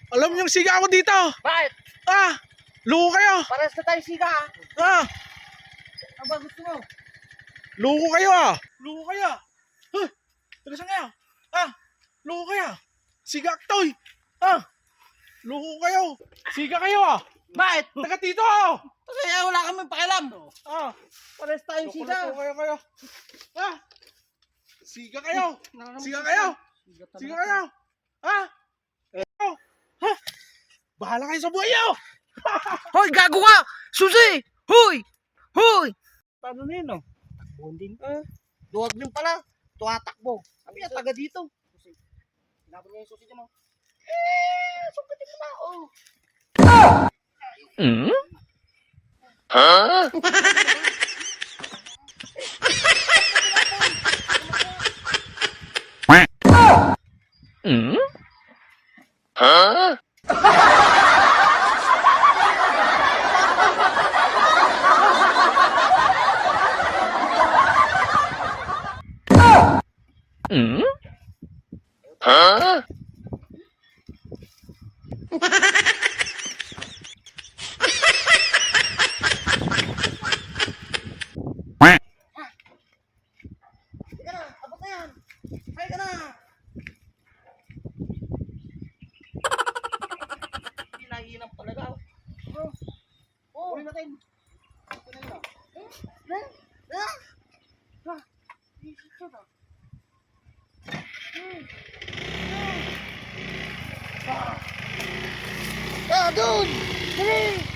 Alam niyong siga ako dito. Bakit? Luko kayo. Pares na tayo siga Ano ba gusto mo? Luko kayo Luko kayo. Talasan kayo. Luko kayo. Siga toy. Luko kayo. Siga kayo Bakit? Taga dito ako. Kasi wala kami pakialam. Pares tayong siga. Luko kayo. Siga kayo. Siga kayo. Siga kayo. Bahala kayo sa buhay nyo. Hoy, gago ka! Susi! Hoy! Hoy! Paano na yun, no? Bonding. Duwag din pala. Tumatakbo. Sabi niya, taga dito. Susi. Sinabon niya yung susi dyan, sukatin mo na, Sige na, abot na yan. Kaya ka na. Hindi nahihinap talaga. Uli natin. Ito na yun. Doon! Dali!